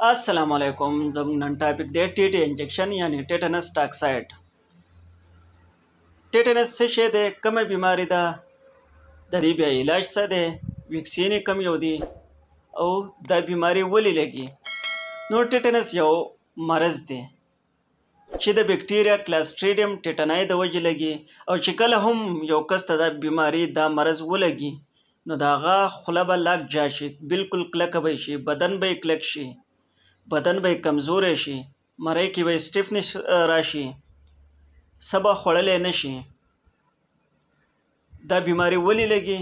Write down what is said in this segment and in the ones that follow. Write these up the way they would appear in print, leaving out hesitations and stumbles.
अस्सलाम वालेकुम। जब नन टॉपिक दे टीटी इंजेक्शन यानी टेटनस टॉक्साइड। टेटनस से शे दे कम बीमारी दा दरी बे इलाज सा दे वैक्सीन कम योदी और दा बीमारी वली लगी नो टेटनस यो मरज दे چې د بیکټیریا کلاسټریډیم ټیټنای د وجې لګي او چې کله هم یو کس ته دا بیماری دا مرض ولګي نو د هغه خوله به لاک جا شي، بالکل کلکه به شي، بدن به یې کلک شي، بدن به یې کمزوری شي، مرۍ کې به یې سټیفنس راشي، څه به خوړلی نه شي. دا بیماری ولې لګي؟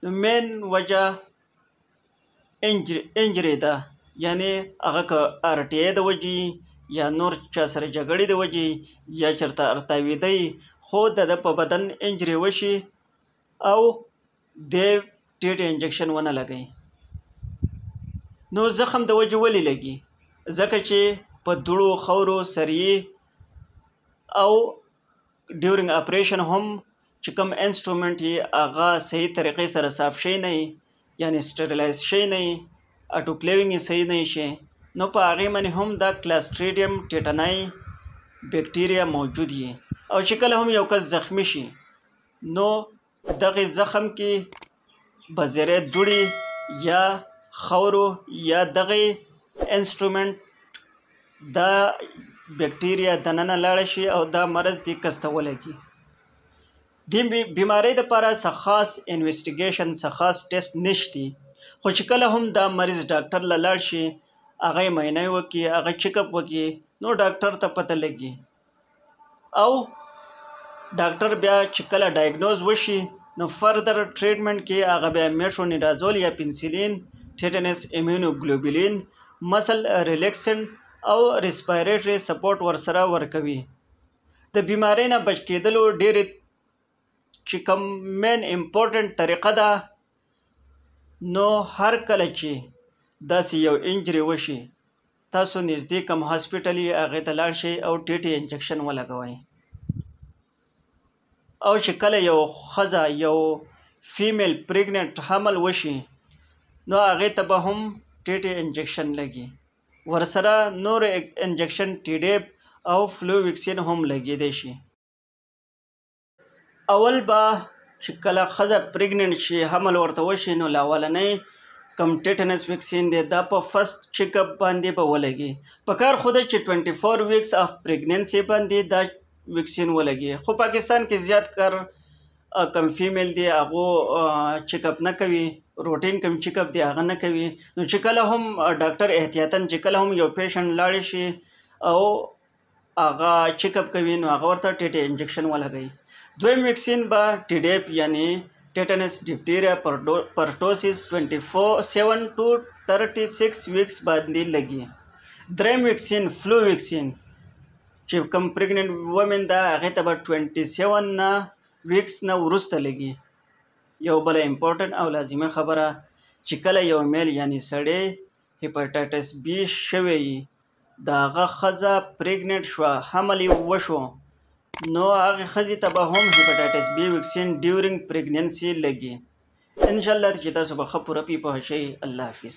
نو مین وجه انجری ده، یعنی هغه که ارټی د وجې یا نور چا سره جګړې د وجې یا چېرته ارتاویدی خو د په بدن انجری وشي او د ټیټ انجکشن ونه لګوي. نو زخم د وجې ولې لګي؟ ځکه چې په دوړو خاورو سریې او ډیورنګ اپریشن هم چې کوم انسټرومنټ یې هغه صحیح طریقې سره صاف شوی نه وي، یعنې سټریلایز شوی نه وي، اټوکلیوینګ یې صحیح نه وي شي، نو په هغې باندې هم دا کلاسټریډیم ټیټنای بیکټیریا موجود وي. او چې کله هم یو کس زخمی شي نو دغې زخم کې به زیری دوړې یا خاورو یا دغې انسټرومنټ دا بیکټیریا دننه لاړه شي او دا مرض دې کس ته ولګي. دې بیمارۍ دپاره څه خاص انویسټیګیشن، څه خاص ټیسټ نشتی، خو چې کله هم دا مریض ډاکټر له لاړ شي، هغه یې معاینه وکړي، هغه چیک اپ وکړي، نو ډاکټر ته پته لګي او ډاکټر بیا چې کله ډایګنوز وشي نو فردر ټریټمنټ کې هغه بیا میټرونیډازول یا پنسلین، ټیټنس ایمونوګلوبولین، مسل ریلیکسنټ او ریسپایریټري سپورټ ورسره ورکوي. د بیمارۍ نه بچ کېدلو ډېرې چې کوم مین امپورټنټ طریقه ده، نو هر کله چې داسې یو انجری وشي تاسو نږدې کوم هاسپیټل یې هغې ته لاړ شئ او ټیټي انجکشن ولګوئ. او چې کله یو ښځه یو فیمیل پریګننټ حمل وشي نو هغې ته به هم ټیټي انجکشن لګي، ورسره نور انجکشن ټیډیپ او فلو ویکسین هم لګېدی شي. اول به چې کله ښځه پریګننټ شي، حمل ورته وشي، نو له اولنۍ کم ټیټنس ویکسین دی دا په فرست چیک اپ باندې به ولګي. په کار خو ده چې 24 ویکس آف پریګننسي باندې دا ویکسین ولګي، خو پاکستان کې زیات کار کم فیمیل دی هغو چیک اپ نه کوي، روټین کم چیک اپ دی هغه نه کوي. نو چې کله هم ډاکټر احتیاطاً چې کله هم یو پیشنټ لاړ شي او هغه چیک اپ کوي نو هغه ورته ټیټي انجکشن ولګوي. دویم ویکسین به ټیډیپ یعنی ټیټنس ډیپټیریا پرټوسیس 7 to 36 ویکس باندې لګي. دریم ویکسین فلو ویکسین چې کوم پریګننټ وومن ده هغې ته به 27 ویکس نه وروسته لګي. یو بله امپورټنټ او لازمي خبره چې کله یو میل یعنی سړی هیپاټایټس بی شوی وي، د هغه ښځه پریګننټ شوه، حمل یې وشو، نو هغې ښځې ته به هم هیپاټایټس بی ویکسین ډیورنګ پریګننسي لګي. انشاءالله چې تاسو به ښه پوره پوه شئ. الله حافظ.